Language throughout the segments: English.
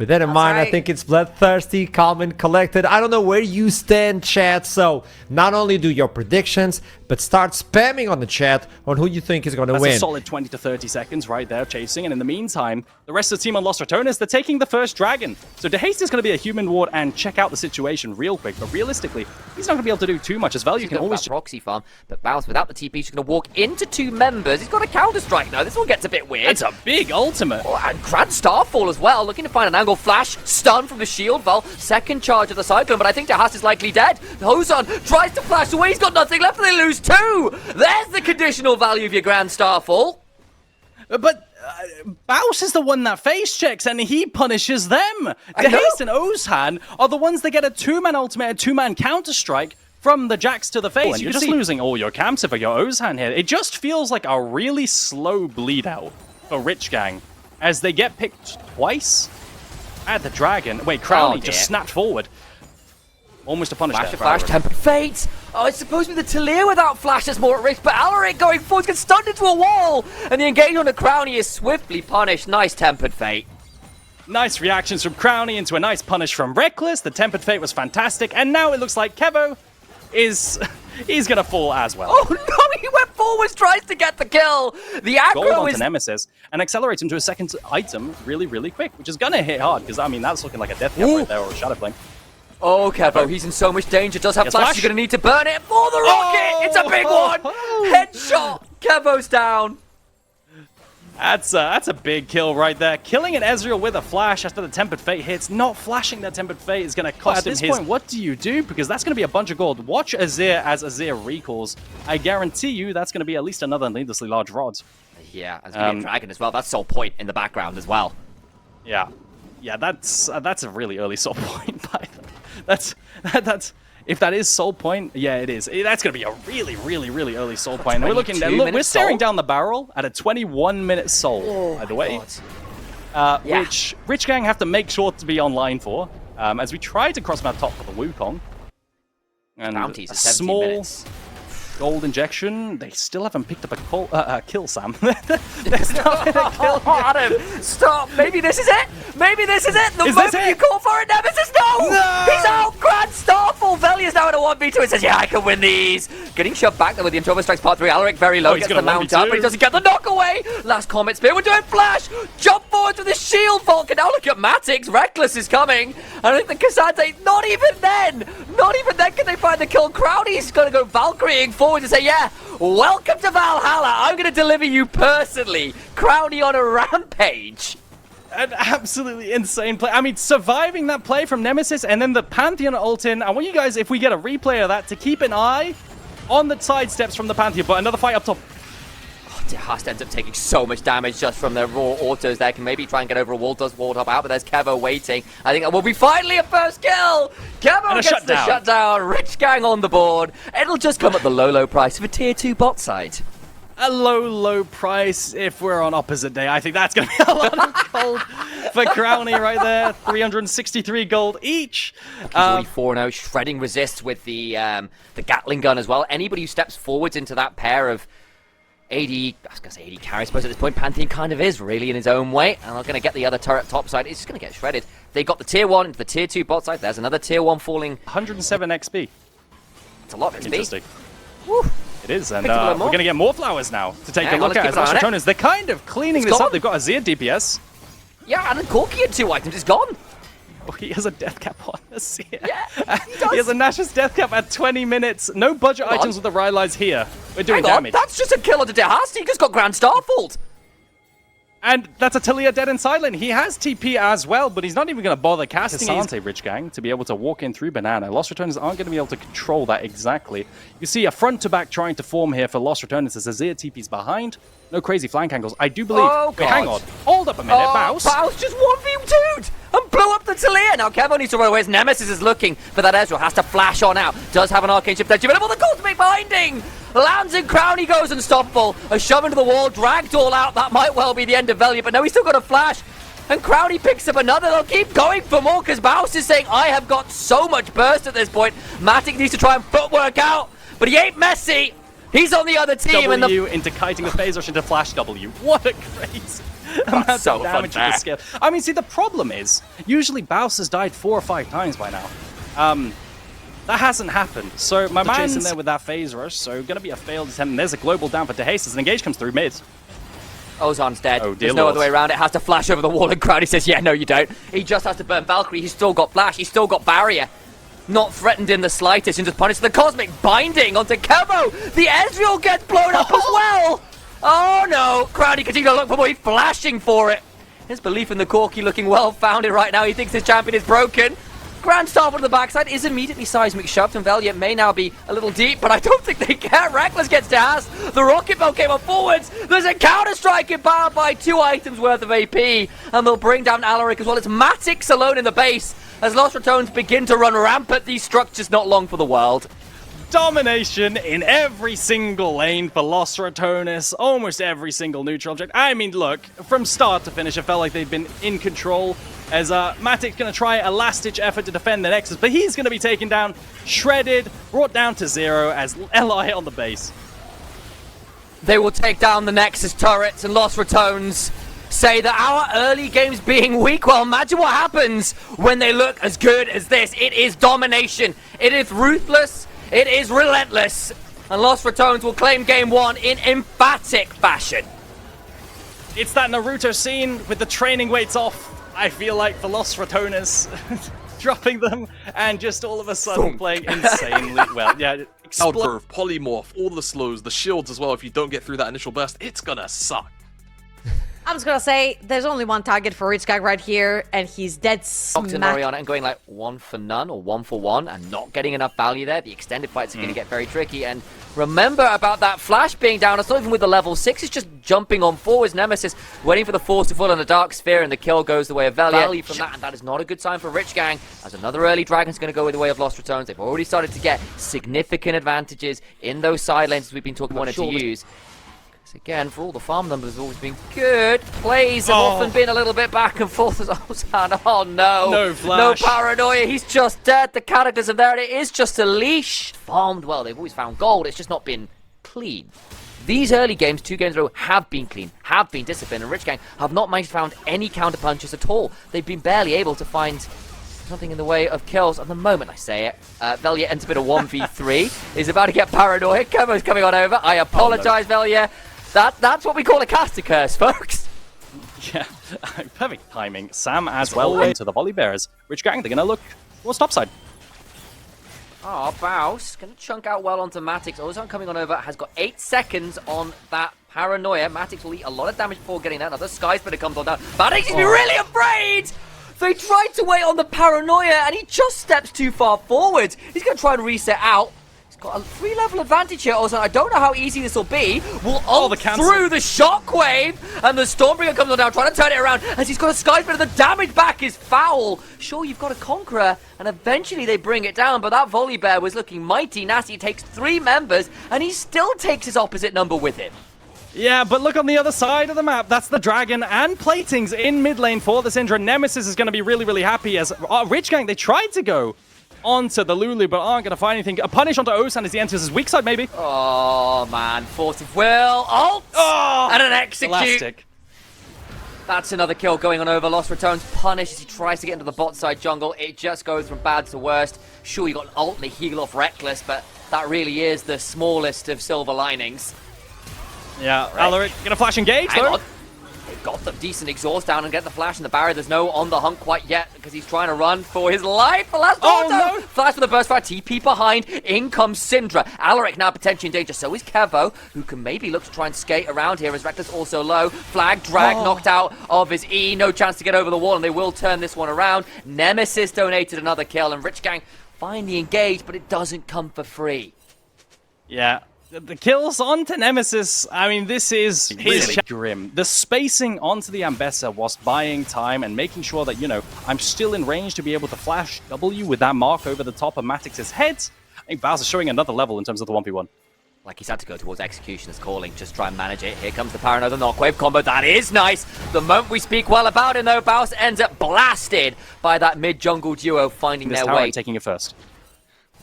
With that in mind, I think it's bloodthirsty, calm, and collected. I don't know where you stand, chat, so not only do your predictions, but start spamming on the chat on who you think is going to win. That's a solid 20 to 30 seconds right there chasing, and in the meantime, the rest of the team on Lost Ratones, they're taking the first dragon. So DeHaste is going to be a human ward and check out the situation real quick, but realistically, he's not going to be able to do too much as well. You can always proxy farm, but Baus without the TP, he's going to walk into two members. He's got a counter strike now. This one gets a bit weird. It's a big ultimate. Oh, and Grand Starfall as well, looking to find an angle. Flash, stun from the shield. Val, second charge of the Cyclone, but I think DeHaste is likely dead. Hosan tries to flash away. He's got nothing left, and they lose two. There's the conditional value of your Grand Starfall. But Baus is the one that face checks and he punishes them. DeHaste and Ozhan are the ones that get a two-man ultimate, a two-man counter-strike from the Jax to the face. And you're just losing all your camps for your Ozhan here. It just feels like a really slow bleed out for Rich Gang as they get picked twice at the Dragon. Wait, Crowley just snapped forward. Almost a punish there. Flash, Tempered Fate. Oh, it's supposed to be the Talir without Flash that's more at risk, but Alaric going forward gets stunned into a wall, and the engagement on the Crowley is swiftly punished. Nice Tempered Fate. Nice reactions from Crowley into a nice punish from Reckless. The Tempered Fate was fantastic, and now it looks like Kevo is... he's gonna fall as well. Oh no, he went forwards, tries to get the kill. The aggro Gold onto is... Nemesis, and accelerates him to a second item really, really quick, which is gonna hit hard, because, I mean, that's looking like a death cap right there, or a Shadow Flame. Oh, Kevo, he's in so much danger. Does have flash. He's going to need to burn it for the rocket. It's a big one. Headshot. Kevo's down. That's a big kill right there. Killing an Ezreal with a flash after the Tempered Fate hits. Not flashing that Tempered Fate is going to cost him his... At this point, what do you do? Because that's going to be a bunch of gold. Watch Azir as Azir recalls. I guarantee you that's going to be at least another needlessly large rod. Yeah, there's going to be a dragon as well. That's Soul Point in the background as well. Yeah. Yeah, that's a really early Soul Point, by the way. That's if that is Soul Point, yeah, it is. That's gonna be a really, really, really early Soul Point. We're looking, look, we're staring down the barrel at a 21-minute Soul, by the way, which Rich Gang have to make sure to be online for, as we try to cross map top for the Wukong. And Bounties a small gold injection. They still haven't picked up a kill, Sam. There's not been a kill. Adam, stop! Maybe this is it. Maybe this is it. The moment you call for it, Nemesis, no! He's out. Grand Starfall. Velia's now in a 1v2. It says, yeah, I can win these. Getting shoved back there with the Introvert Strikes Part 3. Alaric very low. Gets the mount up, but he doesn't get the knock away. Last Comet Spear. We're doing flash. Jump forward with the shield Vulcan. Now look at Matix. Reckless is coming. I think the Cassandre, not even then can they find the kill. Crowdy's going to go Valkyrieing forward to say, yeah, welcome to Valhalla. I'm going to deliver you personally. Crowdy on a rampage. An absolutely insane play. I mean, surviving that play from Nemesis and then the Pantheon ult in. I want you guys, if we get a replay of that, to keep an eye on the side steps from the Pantheon. But another fight up top. DeHaste ends up taking so much damage just from the raw autos there. Can maybe try and get over a wall, does wall top out, but there's Kevo waiting. I think that will be finally a first kill. Kevo gets the shutdown. Rich Gang on the board. It'll just come at the low price of a tier 2 bot side. A low price if we're on opposite day. I think that's going to be a lot of gold for Crowley right there. 363 gold each. He's already 4-0, shredding resist with the Gatling gun as well. Anybody who steps forwards into that pair of 80, I was going to say 80 carry, I suppose at this point Pantheon kind of is really in his own way, and they're going to get the other turret top side. It's just going to get shredded. They got the tier 1 into the tier 2 bot side. There's another tier 1 falling. 107 XP. It's a lot of XP. Interesting. Woo. It is, and we're going to get more flowers now to take a look at as Ratones. They're kind of cleaning this up. They've got Azir DPS. Yeah, and then Corki at 2 items is gone. Oh, he has a death cap on Azir. Yeah, he does. He has a Nash's death cap at 20 minutes. No budget items with the Rylai's here. We're doing damage. That's just a kill onto DeHaste. He just got Grand Starfall. And that's a Talia dead and silent. He has TP as well, but he's not even going to bother casting Cassandre, Rich Gang, to be able to walk in through Banana. Lost Ratones aren't going to be able to control that exactly. You see a front-to-back trying to form here for Lost Ratones as Azir TP's behind. No crazy flank angles. I do believe... Oh, wait, hang on. Hold up a minute, Baus. Baus just 1v2'd and blew up the Talia. Now Kevo needs to run away as Nemesis is looking for that Ezreal. Has to flash on out. Does have an Arcane Shift edge available. The Cosmic Binding! Lands in Crowny goes unstoppable. A shove into the wall, dragged all out. That might well be the end of Velia, but no, he's still got a flash. And Crowny picks up another. They'll keep going for more because Baus is saying, I have got so much burst at this point. Matic needs to try and footwork out, but he ain't messy. He's on the other team. W into kiting the phase rush into flash W. What a crazy. amount so of damage unfair. with the skill. I mean, see, the problem is, usually Baus has died 4 or 5 times by now. That hasn't happened. So my man's in there with that phase rush, so gonna be a failed attempt. And there's a global down for DeHaste as an engage comes through mid. Ozan's dead. Oh, There's no other way around it. Has to flash over the wall, and Crowdy says, yeah, no, you don't. He just has to burn Valkyrie. He's still got flash. He's still got barrier. Not threatened in the slightest, and just punished the cosmic binding onto Kevo. The Ezreal gets blown up as well. Oh no, Crowdy continues to look for more. He's flashing for it. His belief in the Corki looking well founded right now. He thinks his champion is broken. Grand Starfall to the backside is immediately seismic shoved, and Valiant may now be a little deep, but I don't think they care. Reckless gets to Haas. The Rocket Bell came up forwards. There's a counter-strike empowered by 2 items worth of AP, and they'll bring down Alaric as well. It's Matix alone in the base as Lost Ratones begin to run rampant. These structures not long for the world. Domination in every single lane for Lost Ratones, almost every single neutral object. I mean, look, from start to finish, it felt like they'd been in control as Matic's going to try a last-ditch effort to defend the Nexus, but he's going to be taken down, shredded, brought down to 0 as LI on the base. They will take down the Nexus turrets, and Lost Ratones say that our early games being weak, well, imagine what happens when they look as good as this. It is domination. It is ruthless. It is relentless. And Lost Ratones will claim game 1 in emphatic fashion. It's that Naruto scene with the training weights off, I feel like, for Lost Ratones. Dropping them and just all of a sudden playing insanely well. Yeah, Curve, polymorph, all the slows, the shields as well. If you don't get through that initial burst, it's gonna suck. I'm just gonna say, there's only one target for Rich Guy right here, and he's dead Knocked in smack. Mariana and going like 1 for none or 1 for 1 and not getting enough value there. The extended fights are going to get very tricky. And remember about that flash being down. It's not even with the level 6. It's just jumping on forwards. Nemesis waiting for the force to fall on the Dark Sphere, and the kill goes the way of Value from that. And that is not a good sign for Rich Gang, as another early Dragon's going to go with the way of Lost Ratones. They've already started to get significant advantages in those side lanes as we've been talking about to use. Again, for all the farm numbers have always been good. Plays have often been a little bit back and forth as Ozan. Oh no. No flash. No paranoia. He's just dead. The characters are there. And it is just a leash. Farmed well. They've always found gold. It's just not been clean. These early games, 2 games in a row, have been clean, have been disciplined, and Rich Gang have not managed to find any counter punches at all. They've been barely able to find something in the way of kills. At the moment I say it, Velia ends up in a 1v3. He's about to get paranoid. Kemo's coming on over. I apologize, Velia. That's what we call a caster curse, folks. Yeah, perfect timing. Sam as well into the volley bearers. Rich Gang, they're going to look more topside. Oh, Baus going to chunk out well onto Matix. Ozan coming on over, has got 8 seconds on that paranoia. Matix will eat a lot of damage before getting that. Another Sky Splitter comes on down. Matix is really afraid! They tried to wait on the paranoia, and he just steps too far forward. He's going to try and reset out. Got a 3-level advantage here, Ozan. I don't know how easy this will be. We'll ult through the shockwave, and the Stormbringer comes on down, trying to turn it around, as he's got a Sky Splitter. The damage back is foul. Sure, you've got a Conqueror, and eventually they bring it down, but that Volley Bear was looking mighty nasty. It takes 3 members, and he still takes his opposite number with him. Yeah, but look on the other side of the map. That's the Dragon and Platings in mid lane for the Syndra. Nemesis is going to be really, really happy as Rich Gang, they tried to go onto the Lulu, but aren't going to find anything. A punish onto Ozan as he enters his weak side, maybe. Oh, man. Force of will. Ult! And an execute. Elastic. That's another kill going on over. Lost Ratones punished as he tries to get into the bot side jungle. It just goes from bad to worst. Sure, you got an ult and a heal off Reckless, but that really is the smallest of silver linings. Yeah, Alaric going to flash engage, Hang though. on. They've got the decent exhaust down and get the flash in the barrier. There's no on the hunt quite yet because he's trying to run for his life. The last auto! No. Flash for the burst fire. TP behind. In comes Syndra. Alaric now potentially in danger. So is Kevo, who can maybe look to try and skate around here as Reckless also low. Flag, drag, knocked out of his E. No chance to get over the wall, and they will turn this one around. Nemesis donated another kill, and Rich Gang finally engaged, but it doesn't come for free. Yeah. The kills onto Nemesis, I mean, this is really grim. The spacing onto the Ambessa whilst buying time and making sure that, you know, I'm still in range to be able to flash W with that mark over the top of Matix's head. I think Bowser's showing another level in terms of the 1v1. Like he's had to go towards Executioner's calling, just try and manage it. Here comes the power, another knockwave combo. That is nice. The moment we speak well about him, though, Baus ends up blasted by that mid-jungle duo finding their way. Taking it first.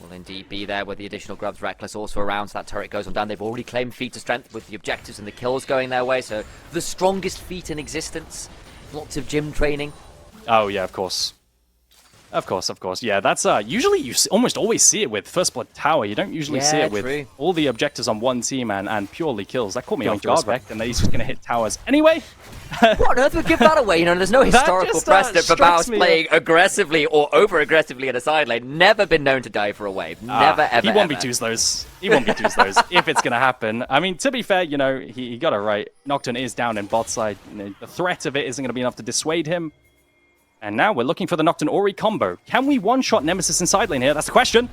will indeed be there with the additional grubs. Reckless also around, so that turret goes on down. They've already claimed feat of strength with the objectives and the kills going their way, so the strongest feat in existence. Lots of gym training. Oh, yeah, of course. Of course. Yeah, that's usually you almost always see it with First Blood Tower. You don't usually see it with all the objectives on one team and purely kills. That caught me off guard, and he's just going to hit towers anyway. What on earth would give that away? You know, there's no historical precedent for Baus playing aggressively or over-aggressively in a side lane. Never been known to die for a wave. Never, ever, He won't ever. be 2s those. He won't be 2s those if it's going to happen. I mean, to be fair, you know, he got it right. Nocturne is down in bot side. You know, the threat of it isn't going to be enough to dissuade him. And now we're looking for the Nocturne Ori combo. Can we one-shot Nemesis in side lane here? That's the question.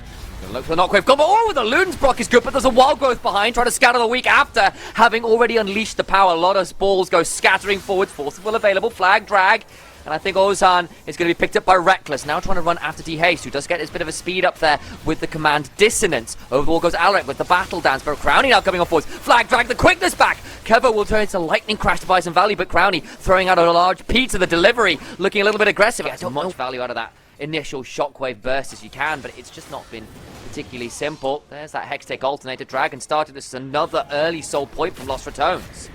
Look for the Knockwave combo. Oh, the Loons proc is good, but there's a Wild Growth behind, trying to scatter the weak after having already unleashed the power. A lot of balls go scattering forwards. Force will available. Flag, drag. And I think Ozan is going to be picked up by Reckless. Now trying to run after D-Haste, who does get his bit of a speed up there with the command Dissonance. Over the wall goes Alaric with the Battle Dance, but Crownie now coming on forwards. Flag, drag the quickness back. Kevo will turn into Lightning Crash to buy some value, but Crownie throwing out a large pizza, the delivery, looking a little bit aggressive. Gets as much value out of that initial shockwave burst as you can, but it's just not been particularly simple. There's that Hextech Alternator. Dragon started. This is another early soul point from Lost Ratones.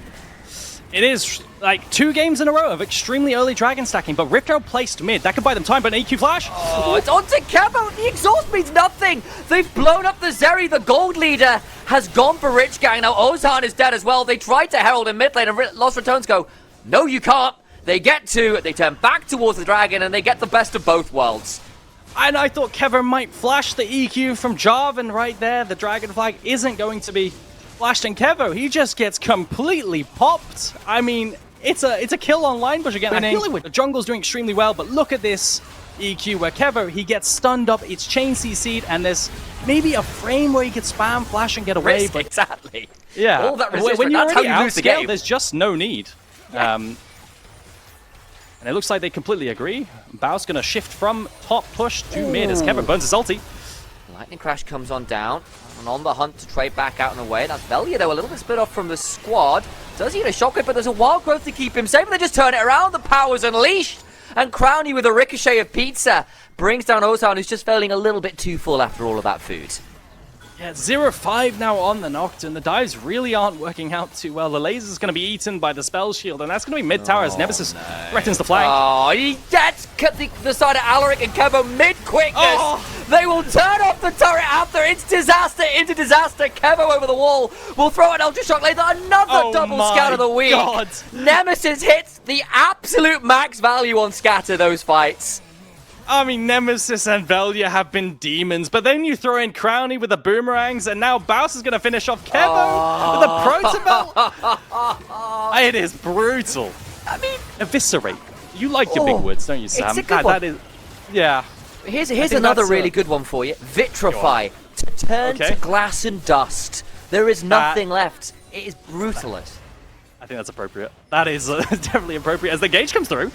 It is like 2 games in a row of extremely early dragon stacking, but Rift Herald placed mid. That could buy them time, but an EQ flash. Oh, it's onto Kevo. The exhaust means nothing. They've blown up the Zeri. The gold leader has gone for Rich Gang. Now Ozan is dead as well. They tried to herald in mid lane, and Lost Ratones go, no, you can't. They get to, they turn back towards the dragon, and they get the best of both worlds. And I thought Kevo might flash the EQ from Jarvan right there. The dragon flag isn't going to be flashed in Kevo. He just gets completely popped. I mean, it's a kill on line push again. I feel like the jungle's doing extremely well, but look at this EQ where Kevo, he gets stunned up, it's chain CC'd, and there's maybe a frame where he could spam, flash, and get away. But exactly. Yeah. All that resistance, when you're that's how you lose the game. There's just no need. Yeah. And it looks like they completely agree. Bao's going to shift from top push to mid as Kevo burns his ulti. Lightning Crash comes on down, and on the hunt to trade back out and away. That's Velia, though, a little bit split off from the squad. Does he get a shockwave, but there's a Wild Growth to keep him safe, and they just turn it around. The power's unleashed, and Crownie with a ricochet of pizza brings down Ozan, who's just feeling a little bit too full after all of that food. Yeah, 0-5 now on the Nocturne. The dives really aren't working out too well. The laser's going to be eaten by the spell shield, and that's going to be mid-tower as Nemesis threatens the flank. Oh, he gets cut the side of Alaric and Kevo mid-quickness. Oh. They will turn off the turret after. It's disaster into disaster. Kevo over the wall will throw an Ultra Shock laser. Another double scatter of the week. God. Nemesis hits the absolute max value on scatter those fights. I mean, Nemesis and Velia have been demons, but then you throw in Crownie with the boomerangs, and now Baus is going to finish off Kevo with the Protobelt. It is brutal. I mean, eviscerate. You like your big words, don't you, Sam? It's a good one. That is, yeah. Here's another really good one for you. Vitrify. To turn to glass and dust. There is nothing left. It is brutalist. I think that's appropriate. That is definitely appropriate as the gauge comes through.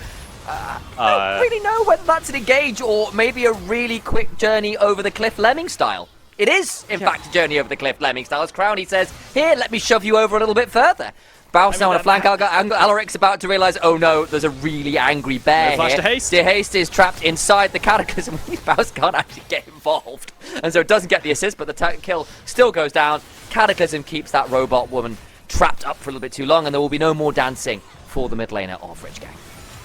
I don't really know whether that's an engage or maybe a really quick journey over the cliff lemming style. It is, in fact, a journey over the cliff lemming style. As Crownie says, here, let me shove you over a little bit further. Baus now on a flank. Alaric's about to realize, oh no, there's a really angry bear flash here. to Haste. Haste is trapped inside the Cataclysm. Baus can't actually get involved. And so it doesn't get the assist, but the kill still goes down. Cataclysm keeps that robot woman trapped up for a little bit too long, and there will be no more dancing for the mid laner of Rich Gang.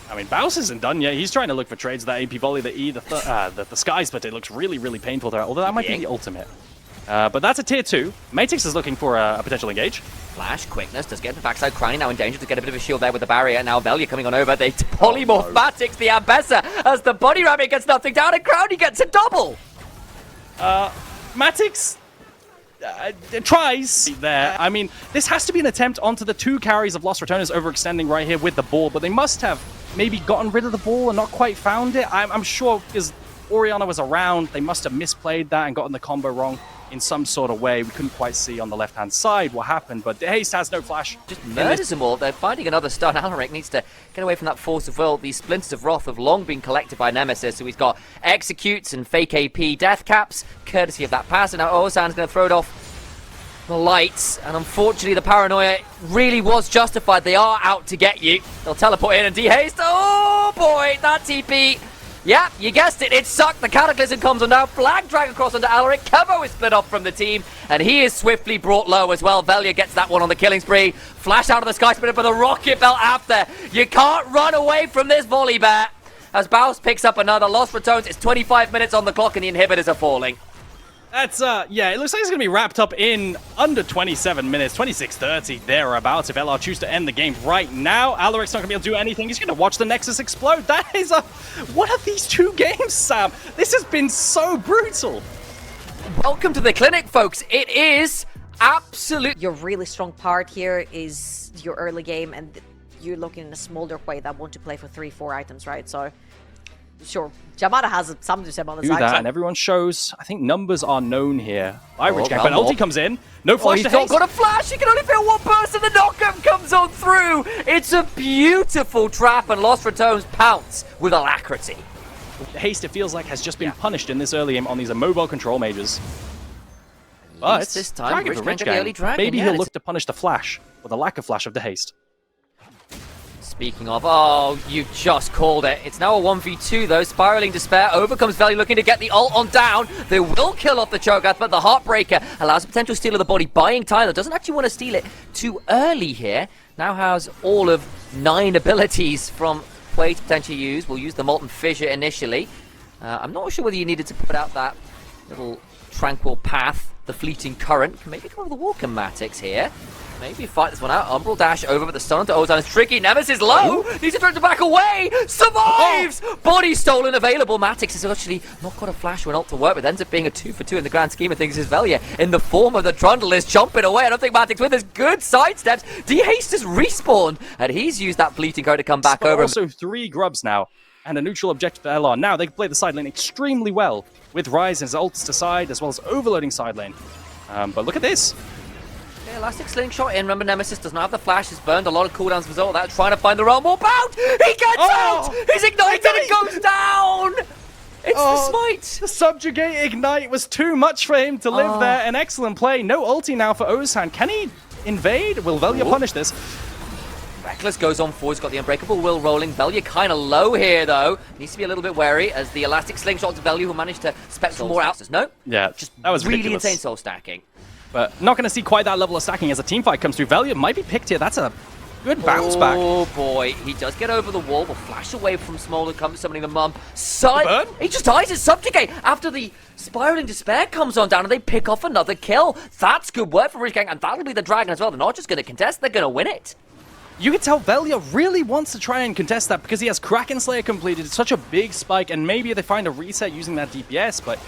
I mean, Baus isn't done yet. He's trying to look for trades, that AP volley, the E, the skies, but it looks really, really painful there, although that might be the ultimate. But that's a tier 2. Matix is looking for a potential engage. Flash, quickness, does get the backside. Crownie now in danger to get a bit of a shield there with the barrier. Now Velia coming on over. They polymorph Matix, the Ambessa, as the body rabbit gets nothing down, and Crownie gets a double. Matix tries there. I mean, this has to be an attempt onto the 2 carries of Lost Ratones overextending right here with the ball, but they must have maybe gotten rid of the ball and not quite found it. I'm sure because Orianna was around, they must have misplayed that and gotten the combo wrong in some sort of way. We couldn't quite see on the left-hand side what happened, but Haste has no flash. Just murders them all. They're finding another stun. Alaric needs to get away from that force of will. These splinters of wrath have long been collected by Nemesis, so he's got executes and fake AP death caps, courtesy of that pass, and now Ozan's going to throw it off the lights, and unfortunately the paranoia really was justified. They are out to get you. They'll teleport in and de-haste. Oh boy, that TP Yeah, you guessed it. It sucked. The Cataclysm comes on now. Flag drag across onto Alaric. Kevo is split off from the team, and he is swiftly brought low as well. Velia gets that one on the killing spree. Flash out of the sky spinner for the rocket belt after. You can't run away from this volley bat. As Baus picks up another. Lost Ratones. It's 25 minutes on the clock, and the inhibitors are falling. That's, yeah, it looks like it's going to be wrapped up in under 27 minutes, 26:30, thereabouts, if LR choose to end the game right now. Alaric's not going to be able to do anything. He's going to watch the Nexus explode. That is a... What are these two games, Sam? This has been so brutal. Welcome to the clinic, folks. It is absolute... Your really strong part here is your early game, and you're looking in a smolder way that want to play for 3-4 items, right? So... Sure, Jamada has something to say on the side. And everyone shows, I think numbers are known here. Rich Gang, but ulti comes in. No flash he's to not haste. got a flash. He can only feel one person. The knockup comes on through. It's a beautiful trap, and Lost Ratones pounce with alacrity. Haste, it feels like, has just been punished in this early game on these mobile control mages. But this time, Dragon for Rich the early Gang. dragon. Maybe Yeah, he'll look to punish the flash, or the lack of flash of the haste. Speaking of, oh, you just called it. It's now a 1v2 though. Spiraling Despair overcomes Valley, looking to get the ult on down. They will kill off the Cho'Gath, but the Heartbreaker allows a potential steal of the body, buying Tyler. Doesn't actually want to steal it too early here. Now has all of 9 abilities from Quay to potentially use. We'll use the Molten Fissure initially. I'm not sure whether you needed to put out that little Tranquil Path, the Fleeting Current. Can maybe come over the Walker-Matics here. Maybe fight this one out. Umbral dash over, but the stun to Ozan is tricky. Nemesis low. Needs to try to back away. Survives. Body stolen. Available. Matix has actually not got a flash or an ult to work with. Ends up being a 2-for-2 in the grand scheme of things. Is Velia in the form of the Trundle is jumping away. I don't think Matix with his good sidesteps. D-Haste has respawned, and he's used that fleeting code to come back over. Also 3 grubs now, and a neutral objective for LR. Now they can play the side lane extremely well with Ryze and his ults to side, as well as overloading side lane. But look at this. Elastic slingshot in. Remember, Nemesis does not have the flash. Has burned a lot of cooldowns as a result of that. Trying to find the realm war bound. He gets out. He's ignited and goes down. It's the smite. The subjugate ignite was too much for him to live there. An excellent play. No ulti now for Ozan. Can he invade? Will Velia punish this? Reckless goes on forward. He's got the Unbreakable Will rolling. Velia kind of low here, though. Needs to be a little bit wary as the Elastic slingshot to Velia, who managed to spec some more out. No? Yeah, just that was really ridiculous. insane soul stacking. But not going to see quite that level of stacking as a team fight comes through. Velia might be picked here. That's a good bounce back. Oh boy, he does get over the wall. Will flash away from Smolder, comes summoning the mum. Burn? He just dies his subjugate after the Spiraling Despair comes on down and they pick off another kill. That's good work for Rich Gang, and that'll be the dragon as well. They're not just going to contest, they're going to win it. You can tell Velia really wants to try and contest that because he has Kraken Slayer completed. It's such a big spike, and maybe they find a reset using that DPS, but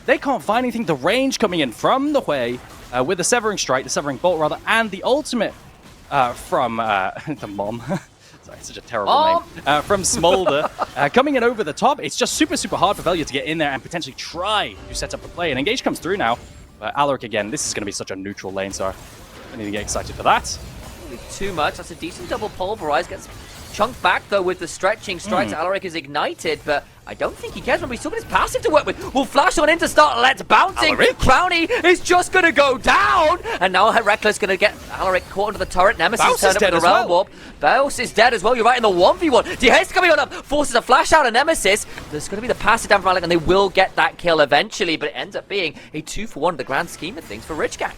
they can't find anything. The range coming in from the Hui with the Severing Strike, the Severing Bolt rather, and the ultimate from the Mom. Sorry, such a terrible name. From Smolder coming in over the top. It's just super, super hard for Velia to get in there and potentially try to set up a play. And Engage comes through now. Alaric again, this is going to be such a neutral lane, so I need to get excited for that. Too much. That's a decent double pulverize. Gets chunked back though with the stretching strikes. Alaric is ignited, but I don't think he cares. Remember, he's still got his passive to work with. Will flash on in to start. Let's bouncing. Alaric? Crowny is just going to go down, and now Reckless going to get Alaric caught into the turret. Nemesis Baus turned is up with dead the as realm well. warp. Baus is dead as well. You're right in the 1v1. D-Haste coming on up, forces a flash out of Nemesis. There's going to be the passive down from Alaric, and they will get that kill eventually, but it ends up being a 2-for-1 in the grand scheme of things for Rich Gang.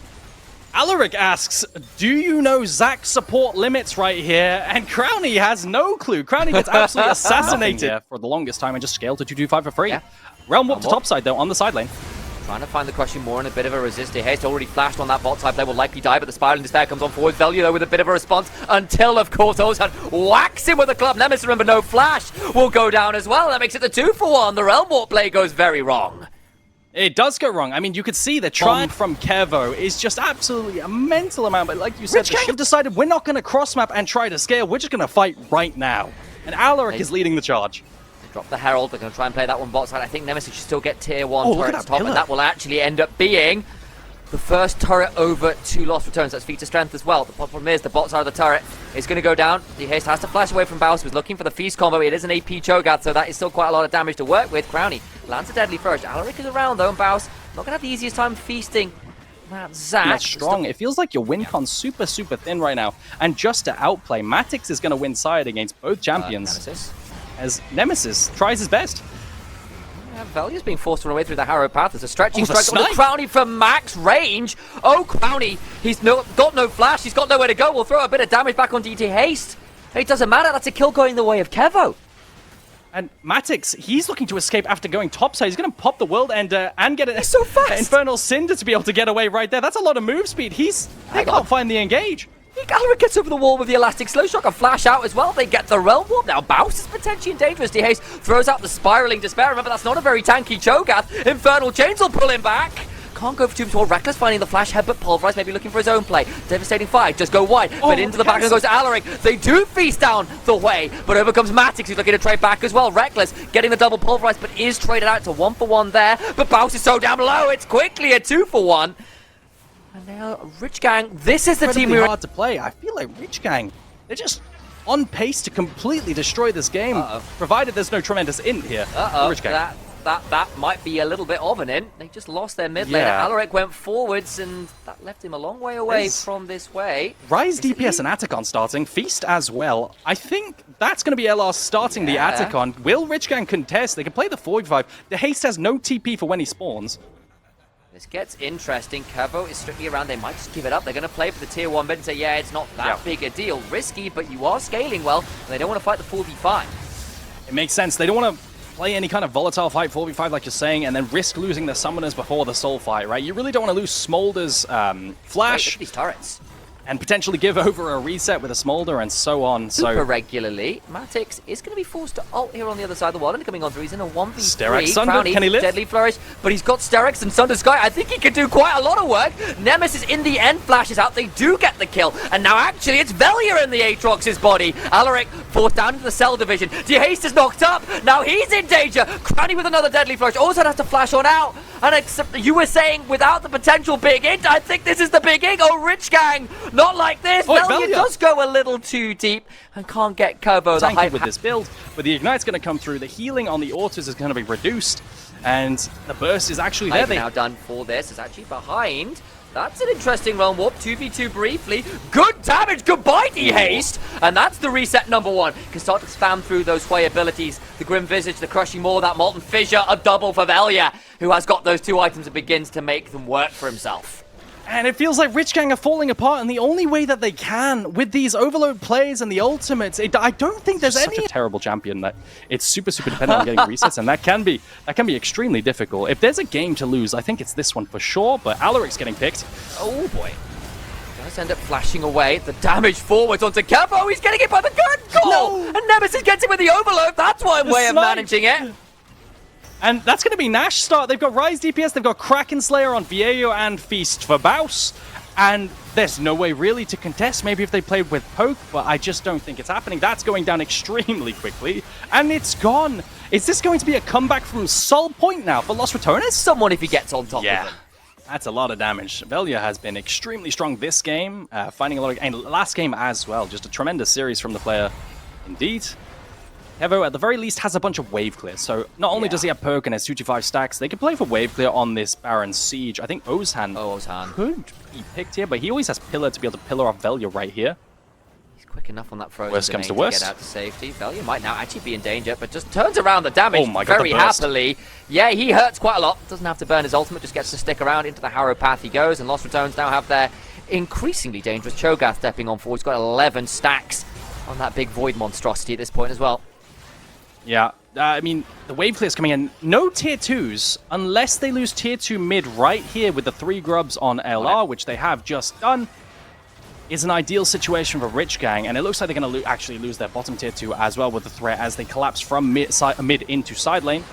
Alaric asks, do you know Zach's support limits right here? And Crowny has no clue. Crowny gets absolutely assassinated for the longest time and just scaled to 225 for free. Yeah. Realm Warp to topside though, on the side lane. Trying to find the crushing more and a bit of a resist. Haste already flashed on that bot side. They will likely die, but the Spiraling Despair comes on forward. Velia though with a bit of a response until, of course, Ozan whacks him with a club. Nemesis, remember, no flash will go down as well. That makes it the 2-for-1. The Realm Warp play goes very wrong. It does go wrong. I mean, you could see the try from Kevo is just absolutely a mental amount. But like you said, they've decided we're not going to cross-map and try to scale. We're just going to fight right now. And Alaric is leading the charge. They drop the Herald. They're going to try and play that one bot side. I think Nemesis should still get tier 1 look at turret that top, pillar. and that will actually end up being the first turret over to Lost Ratones. That's feat to strength as well. The problem is the bot side of the turret is going to go down. The Haste has to flash away from Baus, who's looking for the feast combo. It is an AP Cho'Gath, so that is still quite a lot of damage to work with. Crowny lands a deadly first. Alaric is around though, and Baus not going to have the easiest time feasting that Zach. That's strong. It feels like your win con's super, super thin right now. And just to outplay, Matix is going to win side against both champions. Nemesis. As Nemesis tries his best. Yeah, Velia's being forced to run away through the Harrow path. There's a stretching the strike on snipe! Crownie from max range. Oh, Crownie, he's got no flash. He's got nowhere to go. We'll throw a bit of damage back on DT Haste. It doesn't matter. That's a kill going the way of Kevo. And Matix, he's looking to escape after going topside. He's going to pop the World Ender and get an so fast. Infernal Cinder to be able to get away right there. That's a lot of move speed. They can't find the engage. Alaric gets over the wall with the elastic slow shock, a flash out as well. They get the realm warp. Now Baus is potentially in dangerous. DHaste throws out the spiraling despair. Remember, that's not a very tanky Cho'Gath. Infernal Chains will pull him back. Can't go for too much. Reckless finding the flash head, but Pulverize maybe looking for his own play. Devastating fire, just go wide, but into the back and goes Alaric. They do feast down the way, but over comes Matix, who's looking to trade back as well. Reckless getting the double Pulverize, but is traded out to 1-for-1 there. But Baus is so damn low, it's quickly a 2-for-1. And now Rich Gang, this is the team we were hard to play. I feel like Rich Gang, they're just on pace to completely destroy this game, provided there's no tremendous int here. Rich Gang. That might be a little bit of an int. They just lost their mid laner. Alaric went forwards, and that left him a long way away from this way. Rise DPS and Atacon starting, Feast as well. I think that's going to be LR starting the Atacon. Will Rich Gang contest? They can play the 4v5. The Haste has no TP for when he spawns. This gets interesting. Kevo is strictly around. They might just give it up. They're going to play for the tier 1 mid and say, yeah, it's not that big a deal. Risky, but you are scaling well, and they don't want to fight the 4v5. It makes sense. They don't want to play any kind of volatile fight, 4v5 like you're saying, and then risk losing the summoners before the soul fight, right? You really don't want to lose Smolder's flash. Look at these turrets. And potentially give over a reset with a Smolder and so on. Super regularly. Matix is going to be forced to ult here on the other side of the wall, and coming on through. He's in a 1v3. Sterak's Sunder, can he live? Deadly Flourish, but he's got Sterak's and Sunder Sky. I think he could do quite a lot of work. Nemesis in the end flashes out. They do get the kill. And now actually it's Velia in the Aatrox's body. Alaric forced down into the cell division. DHaste is knocked up. Now he's in danger. Crownie with another Deadly Flourish. Also has to flash on out. And except you were saying without the potential big int, I think this is the big int. Oh, Rich Gang, not like this. Velia does go a little too deep and can't get Kevo the hype with this build, but the Ignite's going to come through. The healing on the autos is going to be reduced, and the burst is actually there. Now done for this. Is actually behind. That's an interesting realm warp. 2v2 briefly. Good damage. Goodbye, DHaste. And that's the reset number 1. Can start to spam through those Sway abilities. The Grim Visage, the Crushing Maw, that Molten Fissure. A double for Velia, who has got those 2 items and begins to make them work for himself. And it feels like Rich Gang are falling apart, and the only way that they can, with these overload plays and the ultimates, I don't think there's any... Such a terrible champion that it's super dependent on getting resets, and that can be extremely difficult. If there's a game to lose, I think it's this one for sure, but Alaric's getting picked. Oh boy. Does end up flashing away. The damage forwards onto Kevo. He's getting it by the gun call! No. And Nemesis gets it with the overload. That's one way of managing it. And that's going to be Nash start. They've got Rise DPS, they've got Kraken Slayer on Viejo and Feast for Baus. And there's no way really to contest. Maybe if they played with Poke, but I just don't think it's happening. That's going down extremely quickly. And it's gone. Is this going to be a comeback from Sol Point now for Los Ratones? Someone if he gets on top of him. That's a lot of damage. Velia has been extremely strong this game, finding a lot of... And last game as well. Just a tremendous series from the player. Indeed. Kevo, at the very least, has a bunch of wave clears. So not only does he have Poke and his 2-5 stacks, they can play for wave clear on this Baron Siege. I think Ozhan could be picked here, but he always has Pillar to be able to pillar off Velia right here. He's quick enough on that frozen worst comes to worst. Get out to safety. Velia might now actually be in danger, but just turns around the damage very the burst. happily. Yeah, he hurts quite a lot. Doesn't have to burn his ultimate, just gets to stick around. Into the Harrow path he goes, and Lost Ratones now have their increasingly dangerous Cho'Gath stepping on forward. He's got 11 stacks on that big Void monstrosity at this point as well. Yeah, I mean, the wave clear's coming in. No tier 2s, unless they lose tier 2 mid right here with the 3 grubs on LR, which they have just done, is an ideal situation for Rich Gang. And it looks like they're going to actually lose their bottom tier 2 as well with the threat as they collapse from mid into side lane.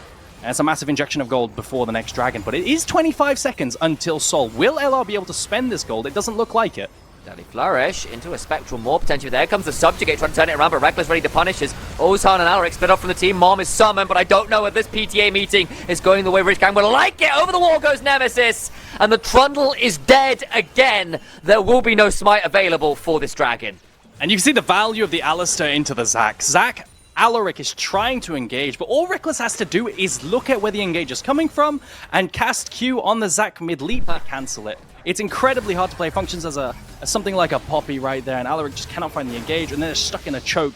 And it's a massive injection of gold before the next dragon. But it is 25 seconds until Sol. Will LR be able to spend this gold? It doesn't look like it. Deadly Flourish into a Spectral Maw potentially. There comes the Subjugate trying to turn it around, but Reckless ready to punish as Ozhan and Alaric split off from the team. Mom is summoned, but I don't know if this PTA meeting is going the way Rich Gang would like it. Over the wall goes Nemesis, and the Trundle is dead again. There will be no smite available for this dragon. And you can see the value of the Alistair into the Zac. Zac, Alaric is trying to engage, but all Reckless has to do is look at where the engage is coming from and cast Q on the Zac mid-leap to cancel it. It's incredibly hard to play. Functions as something like a Poppy right there, and Alaric just cannot find the engage, and then they're stuck in a choke.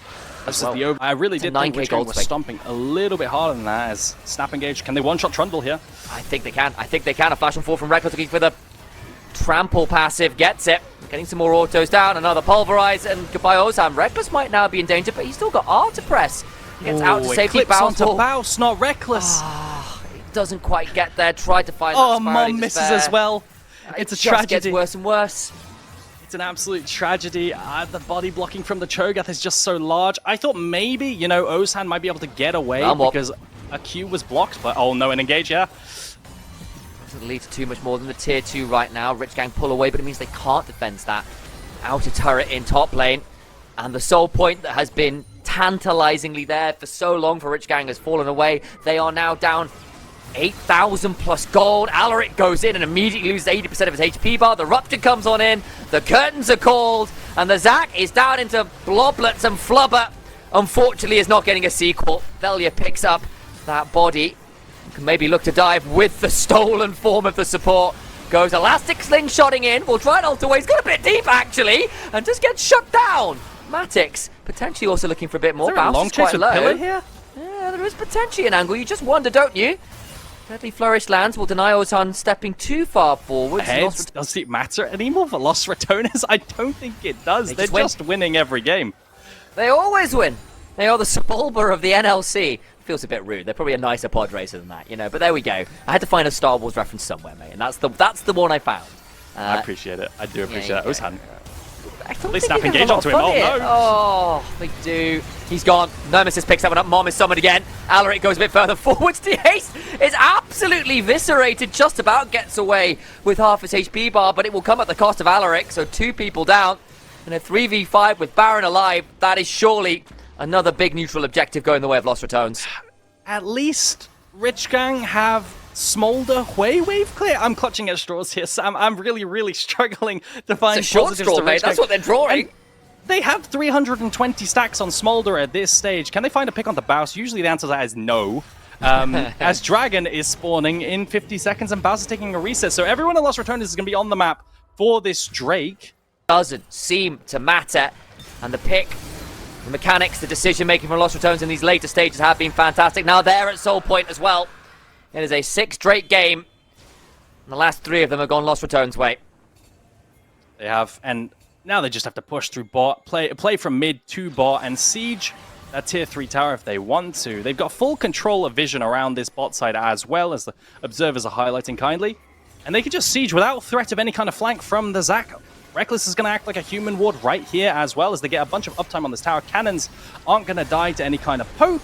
I really did think 9K Rich Gang gold was swing. stomping a little bit harder than that as Snap Engage. Can they one-shot Trundle here? I think they can. I think they can. A flash and fall from Reckless looking for the trample passive. Gets it. Getting some more autos down. Another pulverize. And goodbye, Ozan. Reckless might now be in danger, but he's still got R to press. Gets out to safety. Clips Bounce onto Bounce, not Reckless. Doesn't quite get there. Tried to find Oh, that spiraling Mom misses despair. as well. It's a Just tragedy. gets worse and worse. It's an absolute tragedy. The body blocking from the Cho'Gath is just so large. I thought maybe, you know, Ozan might be able to get away because a Q was blocked, but oh no, an engage, yeah. Doesn't lead to too much more than the tier 2 right now. Rich Gang pull away, but it means they can't defend that. Outer turret in top lane. And the soul point that has been tantalizingly there for so long for Rich Gang has fallen away. They are now down 8,000 plus gold. Alaric goes in and immediately loses 80% of his HP bar. The Rupture comes on in. The curtains are called. And the Zac is down into bloblets and flubber. Unfortunately, is not getting a sequel. Velia picks up that body. Can maybe look to dive with the stolen form of the support. Goes elastic slingshotting in. Will try and ult away. He's got a bit deep, actually. And just gets shut down. Matix potentially also looking for a bit more. Is there a long chase with Pillar here? Yeah, there is potentially an angle. You just wonder, don't you? Deadly Flourish lands will deny Ozan stepping too far forward. Does it matter anymore for Lost Ratones? I don't think it does. They're just winning every game. They always win. They are the Sepulba of the NLC. Feels a bit rude. They're probably a nicer pod racer than that, you know. But there we go. I had to find a Star Wars reference somewhere, mate, and that's the one I found. I appreciate it. I do appreciate that. Ozan. At least Snap Engage onto him. Oh, no. Oh, they do. He's gone. Nemesis picks that one up. Mom is summoned again. Alaric goes a bit further forwards. Ace is absolutely eviscerated. Just about gets away with half his HP bar, but it will come at the cost of Alaric. So 2 people down. And a 3v5 with Baron alive. That is surely another big neutral objective going the way of Lost Ratones. At least Rich Gang have Smolder Wave clear. I'm clutching at straws here, Sam. I'm really struggling to find it's a short positives straw, to mate. Rich That's Gang. what they're drawing. And they have 320 stacks on Smolder at this stage. Can they find a pick on the Baus? Usually the answer to that is no. As Dragon is spawning in 50 seconds and Baus is taking a reset. So everyone in Lost Ratones is going to be on the map for this Drake. Doesn't seem to matter. And the pick, the mechanics, the decision-making from Lost Ratones in these later stages have been fantastic. Now they're at Soul Point as well. It is a 6 straight game. And the last 3 of them have gone Lost Ratones' way. They have, and now they just have to push through bot, play from mid to bot, and siege that tier 3 tower if they want to. They've got full control of vision around this bot side as well, as the observers are highlighting kindly. And they can just siege without threat of any kind of flank from the Zac. Reckless is going to act like a human ward right here as well, as they get a bunch of uptime on this tower. Cannons aren't going to die to any kind of poke.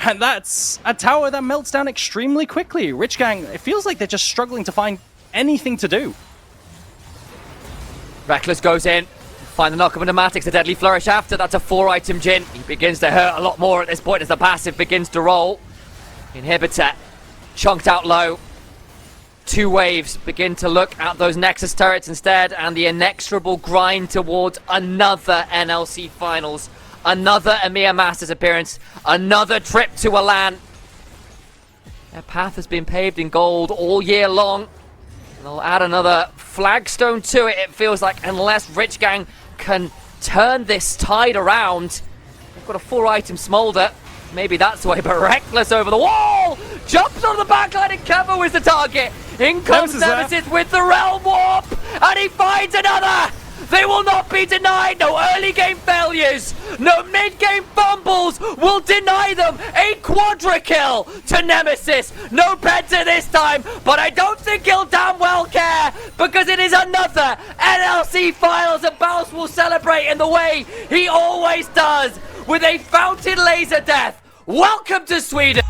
And that's a tower that melts down extremely quickly. Rich Gang, it feels like they're just struggling to find anything to do. Reckless goes in. Find the knock of Matix, the Deadly Flourish after. That's a 4-item Jin. He begins to hurt a lot more at this point as the passive begins to roll. Inhibitor chunked out low. 2 waves begin to look at those Nexus turrets instead, and the inexorable grind towards another NLC finals. Another EMEA Masters appearance. Another trip to a LAN. Their path has been paved in gold all year long. And they'll add another flagstone to it, it feels like, unless Rich Gang can turn this tide around. They've got a 4-item Smolder. Maybe that's the way, but Reckless over the wall! Jumps on the backline and Chovy is the target. In comes Nemesis with the Realm Warp! And he finds another! They will not be denied! No early game failures! No mid game fumbles will deny them a quadra kill to Nemesis! No Penta this time, but I don't think he'll damn well care, because it is another NLC finals, and Baus will celebrate in the way he always does, with a fountain laser death. Welcome to Sweden!